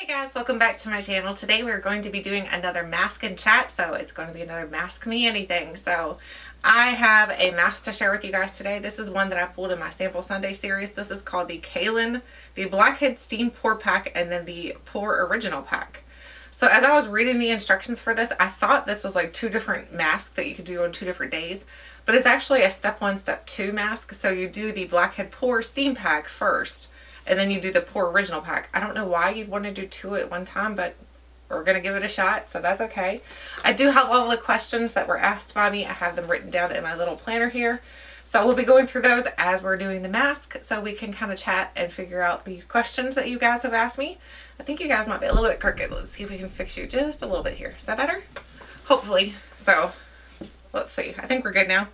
Guys, welcome back to my channel. Today we're going to be doing another mask and chat, so it's going to be another Mask Me Anything. So I have a mask to share with you guys today. This is one that I pulled in my Sample Sunday series. This is called the Kaylin, the Blackhead Steam Pore Pack, and then the Pore Original Pack. So as I was reading the instructions for this, I thought this was like two different masks that you could do on 2 different days, but it's actually a step 1, step 2 mask. So you do the Blackhead Pore Steam Pack first, and then you do the Pore Original Pack. I don't know why you'd want to do 2 at one time, but we're going to give it a shot, so that's okay. I do have all the questions that were asked by me. I have them written down in my little planner here. So we'll be going through those as we're doing the mask, so we can kind of chat and figure out these questions that you guys have asked me. I think you guys might be a little bit crooked. Let's see if we can fix you just a little bit here. Is that better? Hopefully. So let's see. I think we're good now.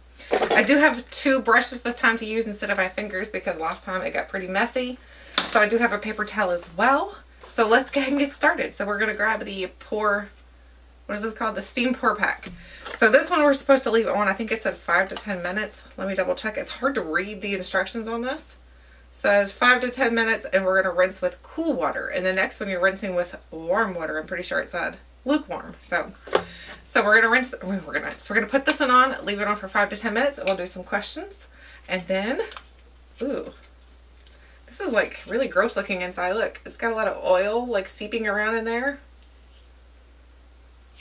I do have 2 brushes this time to use instead of my fingers because last time it got pretty messy. So I do have a paper towel as well. So let's go ahead and get started. So we're going to grab the Pore, what is this called? The Steam Pore Pack. So this one we're supposed to leave on, I think it said 5 to 10 minutes. Let me double check. It's hard to read the instructions on this. It says 5 to 10 minutes and we're going to rinse with cool water. And the next one you're rinsing with warm water. I'm pretty sure it said lukewarm. So we're going to rinse, we're going to put this one on, leave it on for 5 to 10 minutes, and we'll do some questions. And then, ooh. This is like really gross looking inside. Look, it's got a lot of oil like seeping around in there.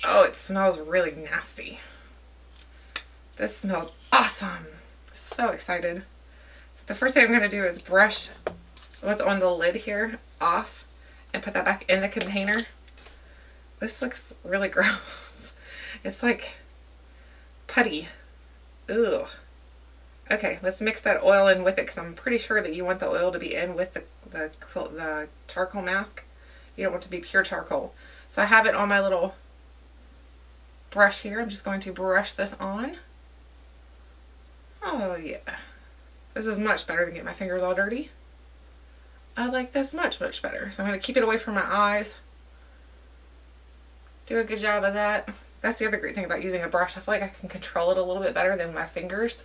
Oh, it smells really nasty. This smells awesome. So excited. So the first thing I'm going to do is brush what's on the lid here off and put that back in the container. This looks really gross. It's like putty. Ugh. Okay, let's mix that oil in with it because I'm pretty sure that you want the oil to be in with the charcoal mask. You don't want it to be pure charcoal. So I have it on my little brush here. I'm just going to brush this on. Oh yeah. This is much better than getting my fingers all dirty. I like this much better. So I'm going to keep it away from my eyes. Do a good job of that. That's the other great thing about using a brush. I feel like I can control it a little bit better than my fingers.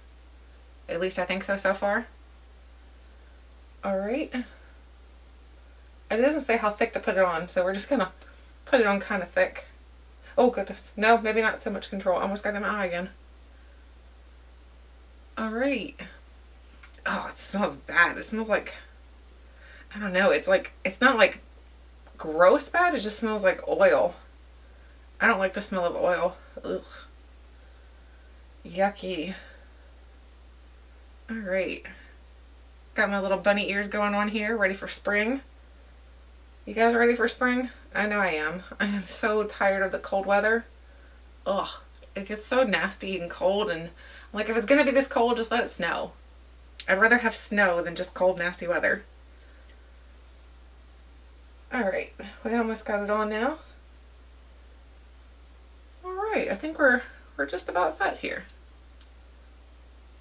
At least I think so far. Alright. It doesn't say how thick to put it on, so we're just gonna put it on kind of thick. Oh goodness. No, maybe not so much control. I almost got in my eye again. Alright. Oh, it smells bad. It smells like, I don't know, it's like, it's not like gross bad, it just smells like oil. I don't like the smell of oil. Ugh. Yucky. Alright, got my little bunny ears going on here, ready for spring. You guys ready for spring? I know I am. I am so tired of the cold weather. Ugh, it gets so nasty and cold, and like if it's gonna be this cold, just let it snow. I'd rather have snow than just cold, nasty weather. Alright, we almost got it on now. Alright, I think we're just about set here.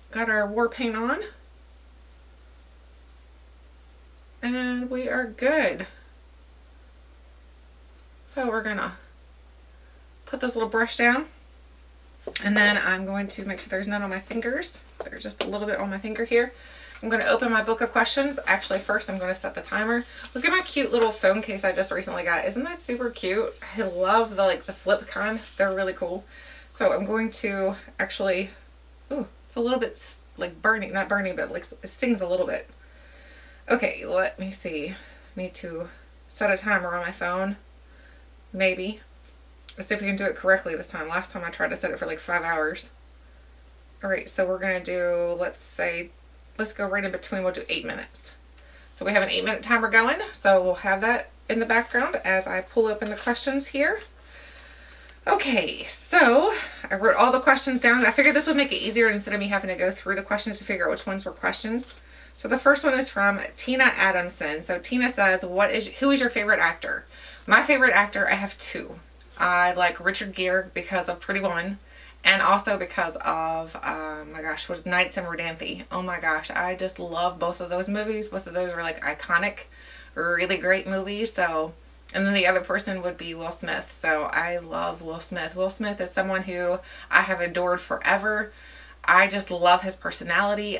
Got our war paint on, and we are good. So we're gonna put this little brush down, and then I'm going to make sure there's none on my fingers. There's just a little bit on my finger here. I'm going to open my book of questions. Actually, first I'm going to set the timer. Look at my cute little phone case I just recently got. Isn't that super cute? I love the flip kind. They're really cool. So I'm going to actually, ooh, it's a little bit like burning, not burning, but like it stings a little bit. Okay, let me see. I need to set a timer on my phone. Maybe. Let's see if we can do it correctly this time. Last time I tried to set it for like 5 hours. Alright, so we're going to do, let's go right in between. We'll do 8 minutes. So we have an 8-minute timer going. So we'll have that in the background as I pull open the questions here. Okay, so I wrote all the questions down. I figured this would make it easier instead of me having to go through the questions to figure out which ones were questions. So the first one is from Tina Adamson. So Tina says, who is your favorite actor? My favorite actor, I have 2. I like Richard Gere because of Pretty Woman, and also because of, my gosh, was Nights in Rodanthe. Oh my gosh, I just love both of those movies. Both of those are like iconic, really great movies. So, and then the other person would be Will Smith. So I love Will Smith. Will Smith is someone who I have adored forever. I just love his personality.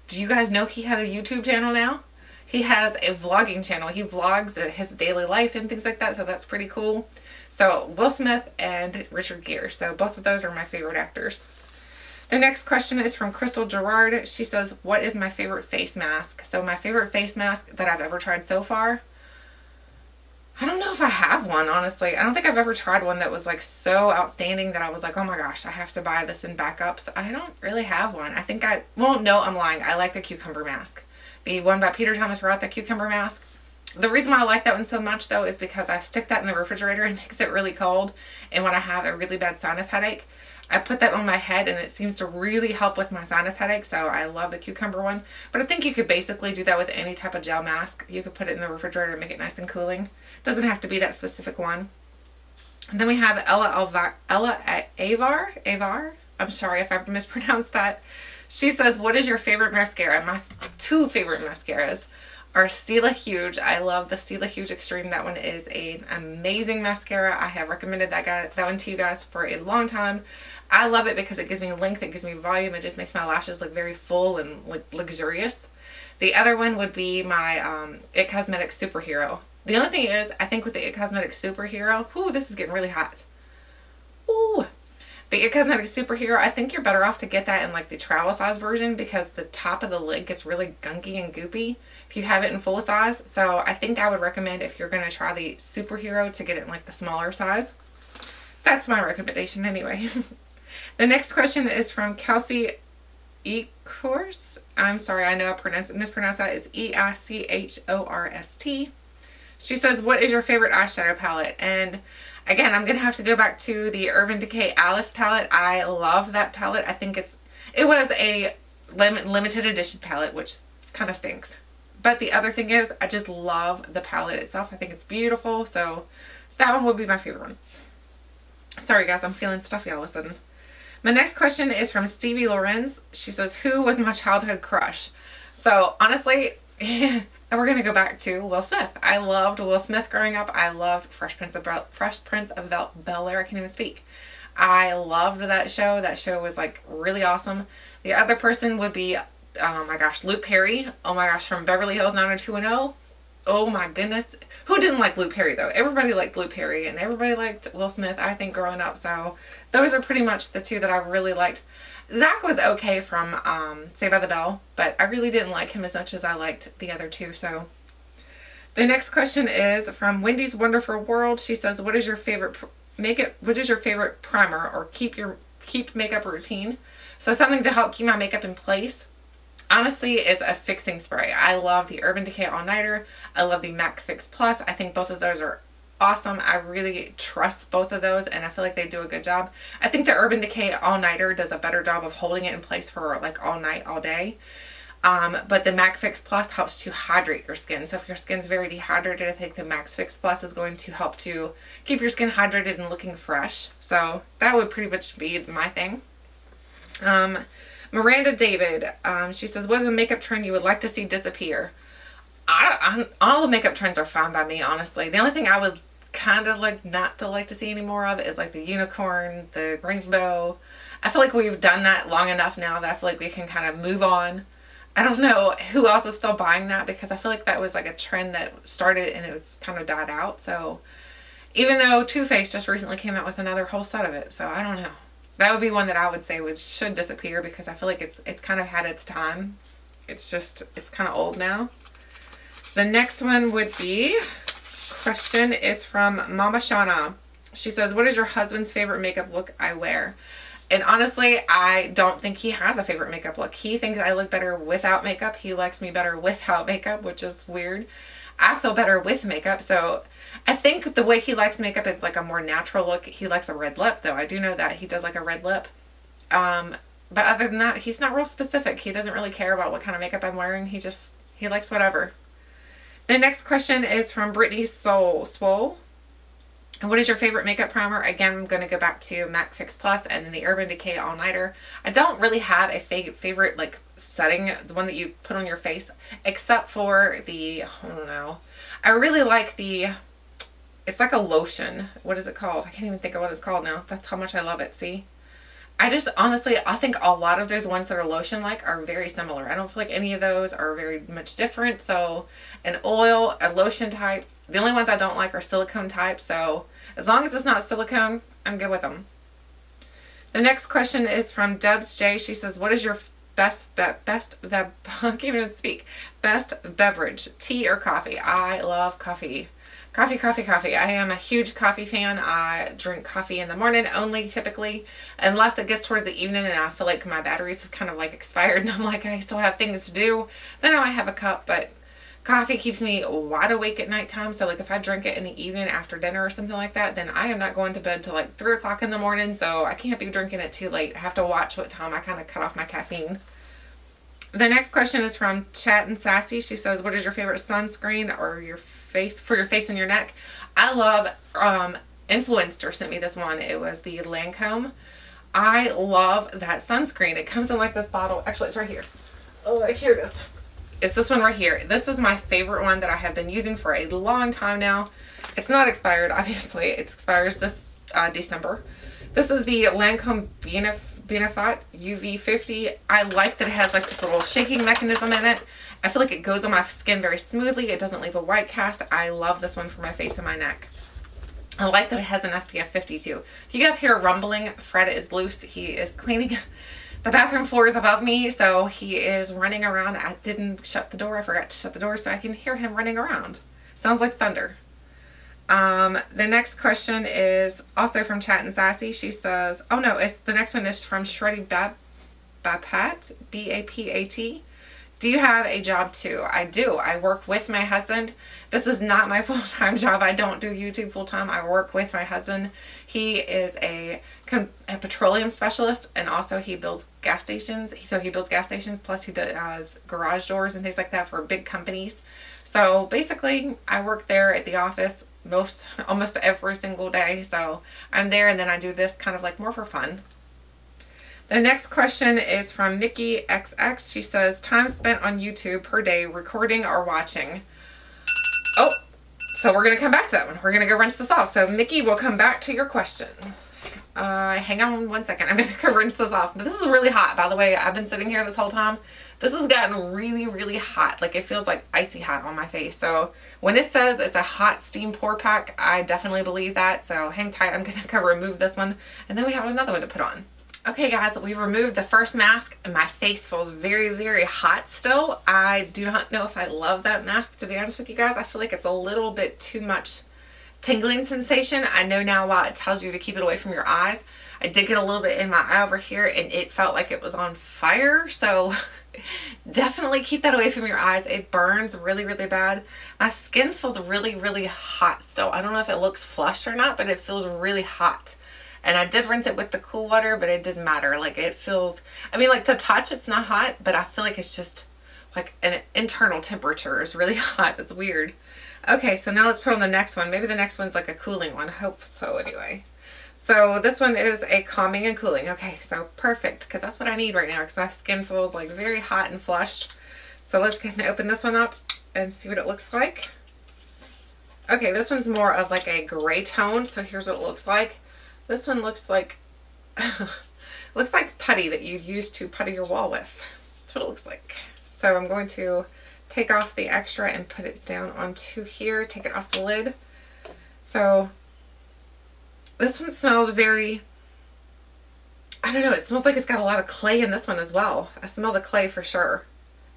Do you guys know he has a YouTube channel now? He has a vlogging channel. He vlogs his daily life and things like that, so that's pretty cool. So Will Smith and Richard Gere. So both of those are my favorite actors. The next question is from Crystal Gerard. She says, what is my favorite face mask? So my favorite face mask that I've ever tried so far, I don't know if I have one, honestly. I don't think I've ever tried one that was like so outstanding that I was like, oh my gosh, I have to buy this in backups. I don't really have one. I think well, no, I'm lying. I like the cucumber mask. The one by Peter Thomas Roth, the cucumber mask. The reason why I like that one so much though is because I stick that in the refrigerator and it makes it really cold. And when I have a really bad sinus headache, I put that on my head and it seems to really help with my sinus headache. So I love the cucumber one. But I think you could basically do that with any type of gel mask. You could put it in the refrigerator and make it nice and cooling. Doesn't have to be that specific one. And then we have Ella Avar. I'm sorry if I mispronounced that. She says, what is your favorite mascara? My two favorite mascaras are Stila Huge. I love the Stila Huge Extreme. That one is an amazing mascara. I have recommended that one to you guys for a long time. I love it because it gives me length, it gives me volume, it just makes my lashes look very full and like luxurious. The other one would be my It Cosmetics Superhero. The only thing is, I think with the It Cosmetics Superhero, ooh, this is getting really hot. Ooh. The It Cosmetics Superhero, I think you're better off to get that in like the travel size version because the top of the lid gets really gunky and goopy if you have it in full size. So I think I would recommend if you're going to try the Superhero to get it in like the smaller size. That's my recommendation anyway. The next question is from Kelsey Ecorst. I'm sorry, I know I mispronounced that. It's Eichhorst. She says, what is your favorite eyeshadow palette? And again, I'm going to have to go back to the Urban Decay Alice palette. I love that palette. I think it was a limited edition palette, which kind of stinks. But the other thing is, I just love the palette itself. I think it's beautiful. So that one would be my favorite one. Sorry guys, I'm feeling stuffy all of a sudden. My next question is from Stevie Lorenz. She says, who was my childhood crush? So honestly, we're going to go back to Will Smith. I loved Will Smith growing up. I loved Fresh Prince of Bel-Air. I can't even speak. I loved that show. That show was like really awesome. The other person would be, oh my gosh, Luke Perry. Oh my gosh, from Beverly Hills 90210. Oh my goodness. Who didn't like Luke Perry though? Everybody liked Luke Perry and everybody liked Will Smith, I think, growing up. So those are pretty much the two that I really liked. Zach was okay from Saved by the Bell, but I really didn't like him as much as I liked the other two. So the next question is from Wendy's Wonderful World. She says, what is your favorite primer or keep makeup routine? So something to help keep my makeup in place. Honestly, it's a fixing spray. I love the Urban Decay All Nighter. I love the MAC Fix Plus. I think both of those are awesome. I really trust both of those and I feel like they do a good job. I think the Urban Decay All Nighter does a better job of holding it in place for like all night, all day. But the MAC Fix Plus helps to hydrate your skin. So if your skin's very dehydrated, I think the MAC Fix Plus is going to help to keep your skin hydrated and looking fresh. So that would pretty much be my thing. Miranda David, she says, what is a makeup trend you would like to see disappear? All the makeup trends are fine by me, honestly. The only thing I would kind of like not to like to see any more of is like the unicorn, the rainbow. I feel like we've done that long enough now that I feel like we can kind of move on. I don't know who else is still buying that because I feel like that was like a trend that started and it's kind of died out. So even though Too Faced just recently came out with another whole set of it, so I don't know. That would be one that I would say should disappear because I feel like it's kind of had its time. It's kind of old now. The next one would be, question is from Mama Shauna. She says, what is your husband's favorite makeup look I wear? And honestly, I don't think he has a favorite makeup look. He thinks I look better without makeup. He likes me better without makeup, which is weird. I feel better with makeup, so I think the way he likes makeup is like a more natural look. He likes a red lip though. I do know that he does like a red lip. But other than that, he's not real specific. He doesn't really care about what kind of makeup I'm wearing. He likes whatever. The next question is from Brittany Swole. What is your favorite makeup primer? Again, I'm going to go back to MAC Fix Plus and then the Urban Decay All Nighter. I don't really have a favorite like setting, the one that you put on your face, except for the, I don't know. I really like it's like a lotion. What is it called? I can't even think of what it's called now. That's how much I love it. See? I just honestly, I think a lot of those ones that are lotion like are very similar. I don't feel like any of those are very much different. So an oil, a lotion type, the only ones I don't like are silicone type. So as long as it's not silicone, I'm good with them. The next question is from Debs J. She says, what is your I can't even speak, best beverage, tea or coffee? I love coffee. Coffee, coffee, coffee. I am a huge coffee fan. I drink coffee in the morning only, typically, unless it gets towards the evening and I feel like my batteries have kind of like expired and I'm like, I still have things to do. Then I might have a cup, but coffee keeps me wide awake at nighttime. So like if I drink it in the evening after dinner or something like that, then I am not going to bed till like 3 o'clock in the morning. So I can't be drinking it too late. I have to watch what time I kind of cut off my caffeine. The next question is from Chat and Sassy. She says, what is your favorite sunscreen or your face for your face and your neck? I love, Influencer sent me this one. It was the Lancome. I love that sunscreen. It comes in like this bottle. Actually, it's right here. Oh, here it is. It's this one right here. This is my favorite one that I have been using for a long time now. It's not expired, obviously. It expires this December. This is the Lancome Benefit UV50. I like that it has like this little shaking mechanism in it. I feel like it goes on my skin very smoothly. It doesn't leave a white cast. I love this one for my face and my neck. I like that it has an SPF 50 too. If you guys hear rumbling, Fred is loose. He is cleaning the bathroom floors above me, so he is running around. I didn't shut the door. I forgot to shut the door, so I can hear him running around. Sounds like thunder. The next question is also from Chat and Sassy. She says, oh no, the next one is from Shreddy Bapat, B-A-P-A-T. Do you have a job too? I do. I work with my husband. This is not my full-time job. I don't do YouTube full-time. I work with my husband. He is a petroleum specialist, and also he builds gas stations. So he builds gas stations, plus he does garage doors and things like that for big companies. So basically, I work there at the office almost every single day. So I'm there, and then I do this kind of like more for fun. The next question is from Mickey XX. She says, time spent on YouTube per day, recording or watching. Oh, so we're going to come back to that one. We're going to go rinse this off. So Mickey, we'll come back to your question. Hang on one second. I'm going to go rinse this off. But this is really hot, by the way. I've been sitting here this whole time. This has gotten really, really hot. Like it feels like icy hot on my face. So when it says it's a hot steam pore pack, I definitely believe that. So hang tight. I'm going to go remove this one. And then we have another one to put on. Okay guys, we removed the first mask and my face feels very, very hot still. I do not know if I love that mask, to be honest with you guys. I feel like it's a little bit too much tingling sensation. I know now why it tells you to keep it away from your eyes. I did get a little bit in my eye over here and it felt like it was on fire. So definitely keep that away from your eyes. It burns really, really bad. My skin feels really, really hot still. I don't know if it looks flushed or not, but it feels really hot. And I did rinse it with the cool water, but it didn't matter. Like it feels, I mean, like to touch, it's not hot, but I feel like it's just like an internal temperature is really hot. It's weird. Okay, so now let's put on the next one. Maybe the next one's like a cooling one. I hope so anyway. So this one is a calming and cooling. Okay, so perfect, because that's what I need right now because my skin feels like very hot and flushed. So let's go ahead and open this one up and see what it looks like. Okay, this one's more of like a gray tone. So here's what it looks like. This one looks like looks like putty that you'd use to putty your wall with. That's what it looks like. So I'm going to take off the extra and put it down onto here, take it off the lid. So this one smells very, I don't know, it smells like it's got a lot of clay in this one as well. I smell the clay for sure.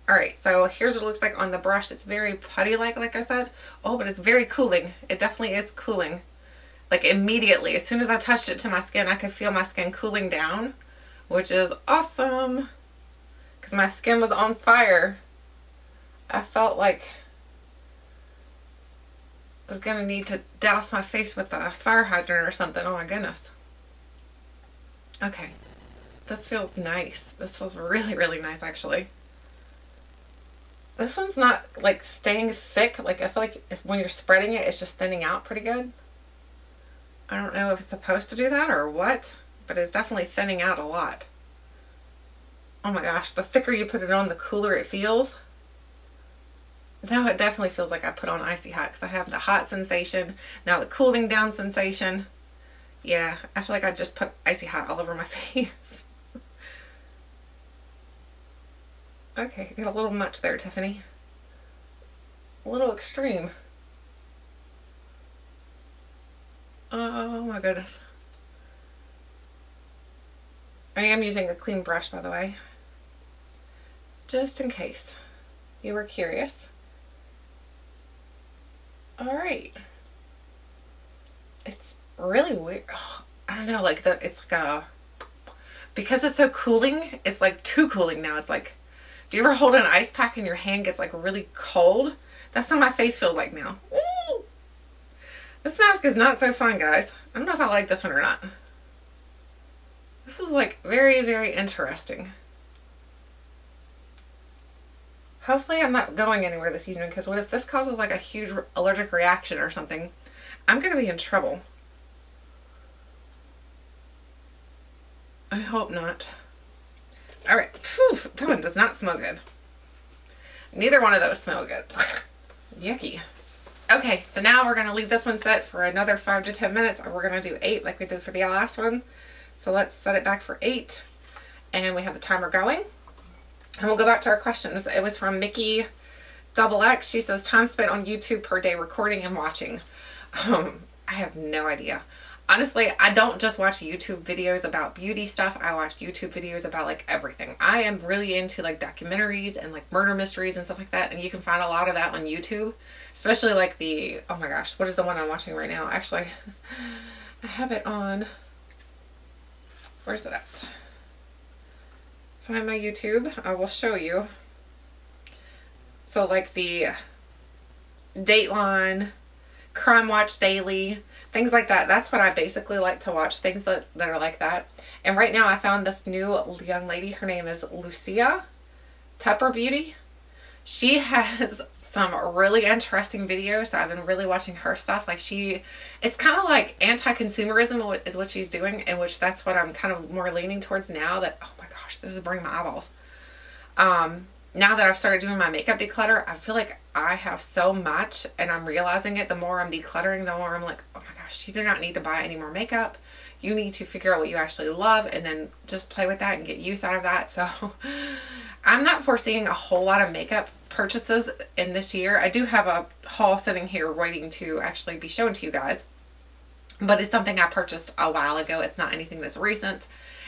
Alright, so here's what it looks like on the brush. It's very putty-like, like I said. Oh, but it's very cooling. It definitely is cooling. Like immediately, as soon as I touched it to my skin, I could feel my skin cooling down, which is awesome because my skin was on fire. I felt like I was going to need to douse my face with a fire hydrant or something. Oh my goodness. Okay, this feels nice. This feels really, really nice actually. This one's not like staying thick. Like I feel like when you're spreading it, it's just thinning out pretty good. I don't know if it's supposed to do that or what, but it's definitely thinning out a lot. Oh my gosh, the thicker you put it on, the cooler it feels. Now it definitely feels like I put on icy hot because I have the hot sensation, now the cooling down sensation. Yeah, I feel like I just put icy hot all over my face. Okay, got a little much there, Tiffany. A little extreme. Oh my goodness. I am using a clean brush, by the way, just in case you were curious. All right. It's really weird. Oh, I don't know, like it's like a, because it's so cooling, it's like too cooling now. It's like, do you ever hold an ice pack and your hand gets like really cold? That's what my face feels like now. Ooh. This mask is not so fun, guys. I don't know if I like this one or not. This is like very, very interesting. Hopefully I'm not going anywhere this evening, because what if this causes like a huge allergic reaction or something? I'm going to be in trouble. I hope not. Alright, that one does not smell good. Neither one of those smell good. Yucky. Okay, so now we're going to leave this one set for another 5 to 10 minutes, and we're going to do 8 like we did for the last one. So let's set it back for 8, and we have the timer going. And we'll go back to our questions. It was from Mickey XX. She says, time spent on YouTube per day recording and watching. I have no idea. Honestly, I don't just watch YouTube videos about beauty stuff. I watch YouTube videos about like everything. I am really into like documentaries and like murder mysteries and stuff like that. And you can find a lot of that on YouTube, especially like the, oh my gosh, what is the one I'm watching right now? Actually, I have it on, where's it at? Find my YouTube, I will show you. So like the Dateline, Crime Watch Daily, things like that. That's what I basically like to watch, things that are like that. And right now I found this new young lady. Her name is Lucia Tupper Beauty. She has some really interesting videos, so I've been really watching her stuff. Like it's kind of like anti-consumerism is what she's doing, in which that's what I'm kind of more leaning towards now. That, oh my gosh, this is burning my eyeballs. Now that I've started doing my makeup declutter, I feel like I have so much, and I'm realizing it. The more I'm decluttering, the more I'm like, oh my gosh, you do not need to buy any more makeup. You need to figure out what you actually love and then just play with that and get use out of that. So I'm not foreseeing a whole lot of makeup purchases in this year. I do have a haul sitting here waiting to actually be shown to you guys, but it's something I purchased a while ago. It's not anything that's recent.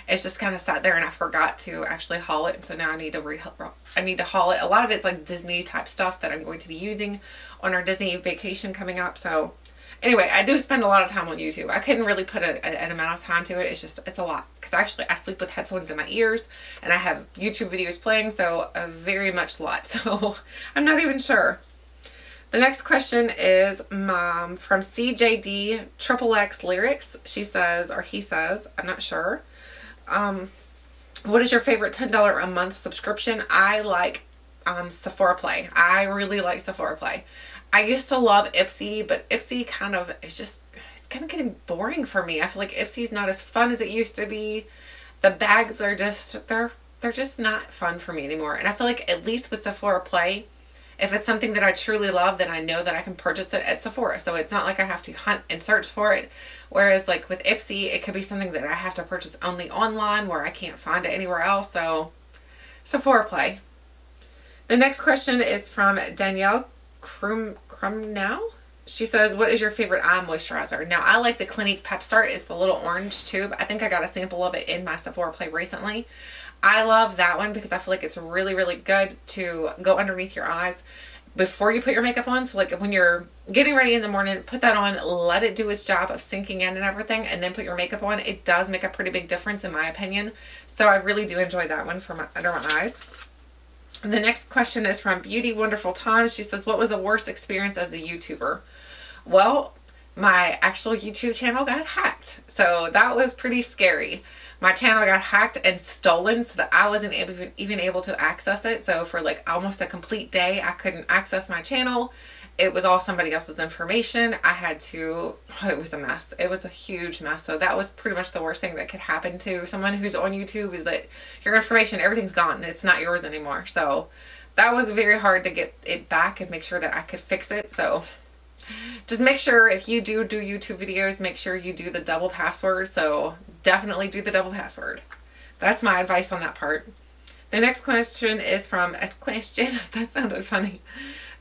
It's just kind of sat there and I forgot to actually haul it, and so now I need to haul it. A lot of it's like Disney type stuff that I'm going to be using on our Disney vacation coming up. So anyway, I do spend a lot of time on YouTube. I couldn't really put an amount of time to it. It's a lot, because actually I sleep with headphones in my ears and I have YouTube videos playing, so a very much lot. So I'm not even sure. The next question is from CJD XXX Lyrics. She says, or he says, I'm not sure. What is your favorite $10 a month subscription? I like Sephora Play. I really like Sephora Play. I used to love Ipsy, but Ipsy kind of it's kind of getting boring for me. I feel like Ipsy's not as fun as it used to be. The bags are just they're just not fun for me anymore. And I feel like at least with Sephora Play, if it's something that I truly love, then I know that I can purchase it at Sephora. So it's not like I have to hunt and search for it. Whereas like with Ipsy, it could be something that I have to purchase only online where I can't find it anywhere else. So Sephora Play. The next question is from Danielle Crumnow. She says, what is your favorite eye moisturizer? Now, I like the Clinique Pep Start. It's the little orange tube. I think I got a sample of it in my Sephora Play recently. I love that one because I feel like it's really, really good to go underneath your eyes before you put your makeup on. So like when you're getting ready in the morning, put that on, let it do its job of sinking in and everything, and then put your makeup on. It does make a pretty big difference in my opinion. So I really do enjoy that one for under my eyes. And the next question is from Beauty Wonderful Times. She says, what was the worst experience as a YouTuber? Well, my actual YouTube channel got hacked. So that was pretty scary. My channel got hacked and stolen so that I wasn't even able to access it. So for like almost a complete day, I couldn't access my channel. It was all somebody else's information. I had to, it was a mess. It was a huge mess. So that was pretty much the worst thing that could happen to someone who's on YouTube, is that your information, everything's gone. It's not yours anymore. So that was very hard to get it back and make sure that I could fix it. So Just make sure if you do YouTube videos, make sure you do the double password. So definitely do the double password. That's my advice on that part. The next question is from a question. That sounded funny.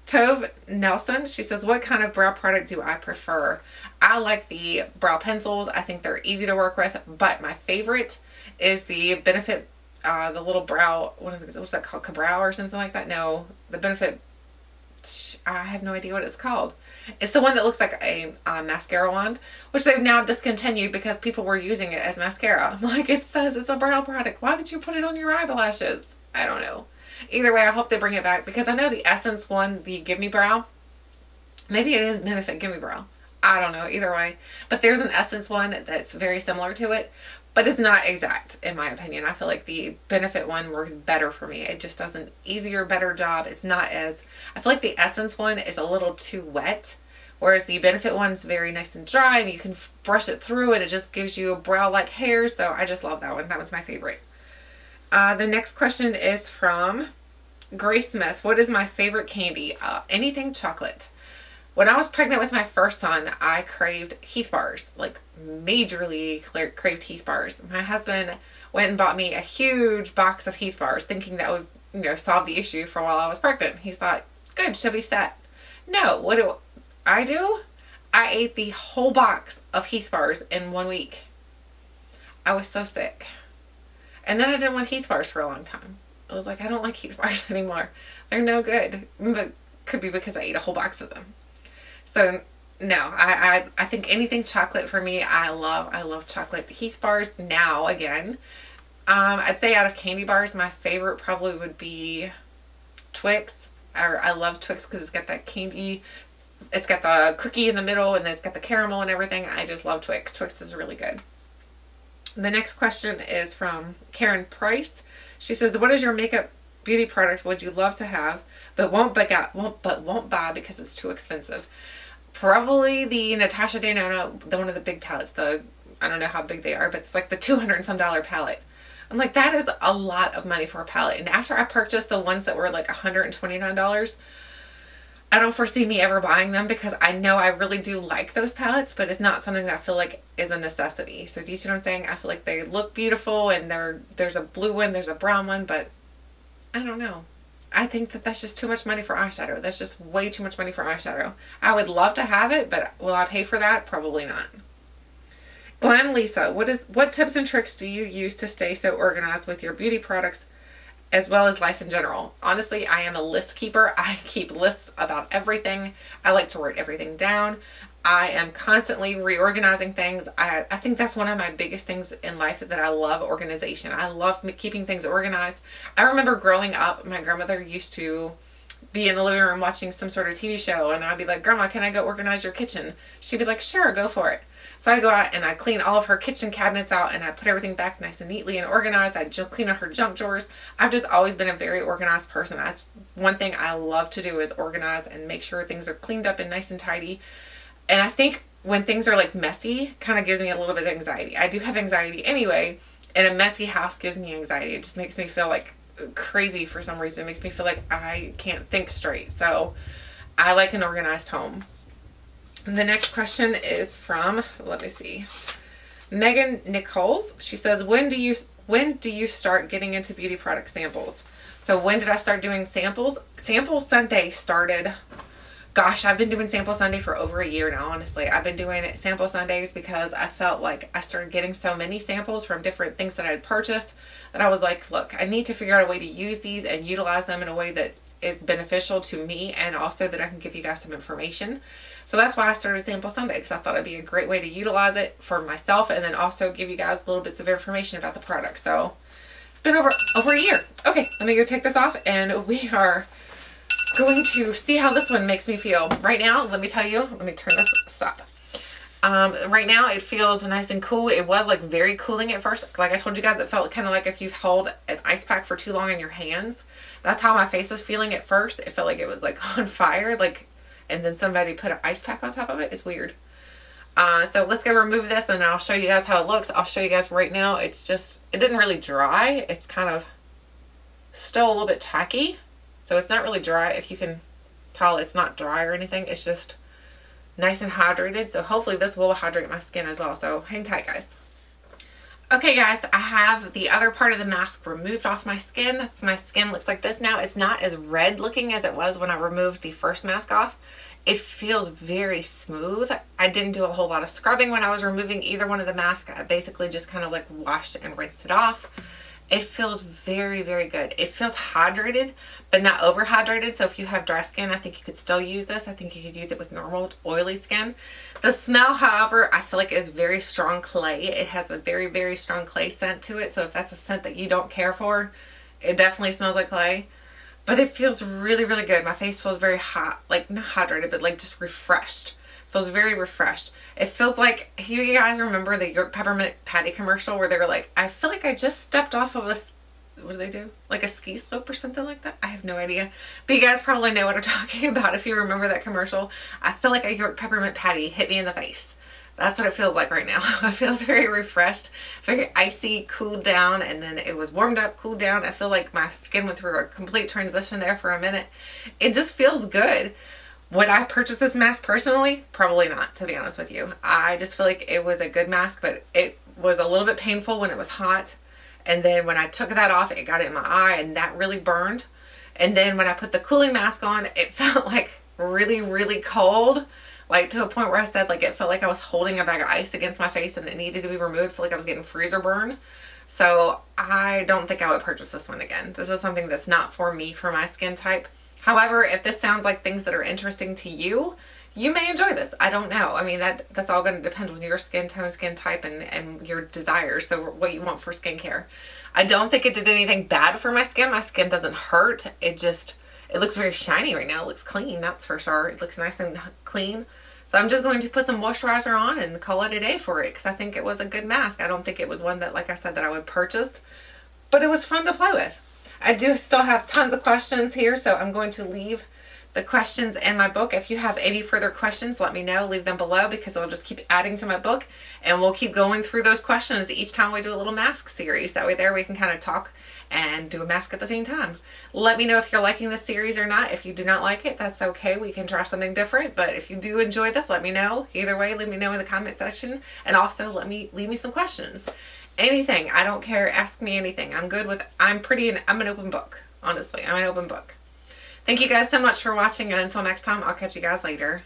Tove Nelson. She says, what kind of brow product do I prefer? I like the brow pencils. I think they're easy to work with, but my favorite is the Benefit, the little brow, what's that called? Cabrow or something like that? No, the Benefit, I have no idea what it's called. It's the one that looks like a mascara wand, which they've now discontinued because people were using it as mascara. I'm like, it says it's a brow product. Why did you put it on your eyelashes? I don't know. Either way, I hope they bring it back because I know the Essence one, the Give Me Brow, maybe it is Benefit Give Me Brow. I don't know, either way. But there's an Essence one that's very similar to it, but it's not exact in my opinion. I feel like the Benefit one works better for me. It just does an easier, better job. It's not as, I feel like the Essence one is a little too wet, whereas the Benefit one is very nice and dry and you can brush it through and it just gives you a brow-like hair. So I just love that one. That one's my favorite. The next question is from Grace Smith. What is my favorite candy? Anything chocolate. When I was pregnant with my first son, I craved Heath bars, like majorly craved Heath bars. My husband went and bought me a huge box of Heath bars thinking that would, you know, solve the issue for while I was pregnant. He thought, good, she'll be set. No, what do I do? I ate the whole box of Heath bars in 1 week. I was so sick. And then I didn't want Heath bars for a long time. I was like, I don't like Heath bars anymore. They're no good. But could be because I ate a whole box of them. So no, I think anything chocolate for me, I love chocolate. Heath bars now again. I'd say out of candy bars, my favorite probably would be Twix. I love Twix because it's got that candy. It's got the cookie in the middle and then it's got the caramel and everything. I just love Twix. Twix is really good. The next question is from Karen Price. She says, what is your makeup beauty product would you love to have but won't buy because it's too expensive? Probably the Natasha Denona, one of the big palettes. I don't know how big they are, but it's like the $200 and some palette. I'm like, that is a lot of money for a palette. And after I purchased the ones that were like $129, I don't foresee me ever buying them because I know I really do like those palettes, but it's not something that I feel like is a necessity. So do you see what I'm saying? I feel like they look beautiful and there's a blue one, there's a brown one, but I don't know. I think that that's just too much money for eyeshadow. That's just way too much money for eyeshadow. I would love to have it, but will I pay for that? Probably not. Glam Lisa, what tips and tricks do you use to stay so organized with your beauty products as well as life in general? Honestly, I am a list keeper. I keep lists about everything. I like to write everything down. I am constantly reorganizing things. I think that's one of my biggest things in life, that I love organization. I love keeping things organized. I remember growing up, my grandmother used to be in the living room watching some sort of TV show and I'd be like, Grandma, can I go organize your kitchen? She'd be like, sure, go for it. So I go out and I clean all of her kitchen cabinets out and I put everything back nice and neatly and organized. I clean out her junk drawers. I've just always been a very organized person. That's one thing I love to do, is organize and make sure things are cleaned up and nice and tidy. And I think when things are like messy, kind of gives me a little bit of anxiety. I do have anxiety anyway, and a messy house gives me anxiety. It just makes me feel like crazy for some reason. It makes me feel like I can't think straight. So I like an organized home. The next question is from, let me see, Megan Nichols. She says, when do you start getting into beauty product samples? So when did I start doing samples? Sample Sunday started, gosh, I've been doing Sample Sunday for over a year now, honestly. I've been doing Sample Sundays because I felt like I started getting so many samples from different things that I had purchased that I was like, look, I need to figure out a way to use these and utilize them in a way that is beneficial to me and also that I can give you guys some information. So that's why I started Sample Sunday, because I thought it'd be a great way to utilize it for myself and then also give you guys little bits of information about the product. So it's been over a year. Okay, let me go take this off and we are going to see how this one makes me feel. Right now, let me tell you, let me turn this, stop. Right now it feels nice and cool. It was like very cooling at first. Like I told you guys, it felt kind of like if you've held an ice pack for too long in your hands. That's how my face was feeling at first. It felt like it was like on fire, like, and then somebody put an ice pack on top of it. It's weird. So let's go remove this and I'll show you guys how it looks. I'll show you guys right now. It's just, it didn't really dry. It's kind of still a little bit tacky. So it's not really dry. If you can tell, it's not dry or anything. It's just nice and hydrated. So hopefully this will hydrate my skin as well. So hang tight, guys. Okay guys, I have the other part of the mask removed off my skin. So my skin looks like this now. It's not as red looking as it was when I removed the first mask off. It feels very smooth. I didn't do a whole lot of scrubbing when I was removing either one of the masks. I basically just kind of like washed and rinsed it off. It feels very, very good. It feels hydrated, but not overhydrated. So if you have dry skin, I think you could still use this. I think you could use it with normal oily skin. The smell, however, I feel like is very strong clay. It has a very, very strong clay scent to it. So if that's a scent that you don't care for, it definitely smells like clay. But it feels really, really good. My face feels very hot, like not hydrated, but like just refreshed. Feels very refreshed. It feels like, you guys remember the York Peppermint Patty commercial where they were like, I feel like I just stepped off of a, what do they do? Like a ski slope or something like that? I have no idea. But you guys probably know what I'm talking about if you remember that commercial. I feel like a York Peppermint Patty hit me in the face. That's what it feels like right now. It feels very refreshed, very icy, cooled down, and then it was warmed up, cooled down. I feel like my skin went through a complete transition there for a minute. It just feels good. Would I purchase this mask personally? Probably not, to be honest with you. I just feel like it was a good mask, but it was a little bit painful when it was hot. And then when I took that off, it got in my eye and that really burned. And then when I put the cooling mask on, it felt like really, really cold. Like to a point where I said like it felt like I was holding a bag of ice against my face and it needed to be removed. I feel like I was getting freezer burn. So I don't think I would purchase this one again. This is something that's not for me, for my skin type. However, if this sounds like things that are interesting to you, you may enjoy this. I don't know. I mean, that's all going to depend on your skin tone, skin type, and your desires. So what you want for skincare. I don't think it did anything bad for my skin. My skin doesn't hurt. It looks very shiny right now. It looks clean, that's for sure. It looks nice and clean. So I'm just going to put some moisturizer on and call it a day for it because I think it was a good mask. I don't think it was one that, like I said, that I would purchase, but it was fun to play with. I do still have tons of questions here, so I'm going to leave the questions in my book. If you have any further questions, let me know. Leave them below because I'll just keep adding to my book and we'll keep going through those questions each time we do a little mask series. That way there we can kind of talk and do a mask at the same time. Let me know if you're liking this series or not. If you do not like it, that's okay. We can try something different. But if you do enjoy this, let me know. Either way, let me know in the comment section. And also leave me some questions. Anything. I don't care. Ask me anything. I'm good with, I'm an open book. Honestly, I'm an open book. Thank you guys so much for watching, and until next time, I'll catch you guys later.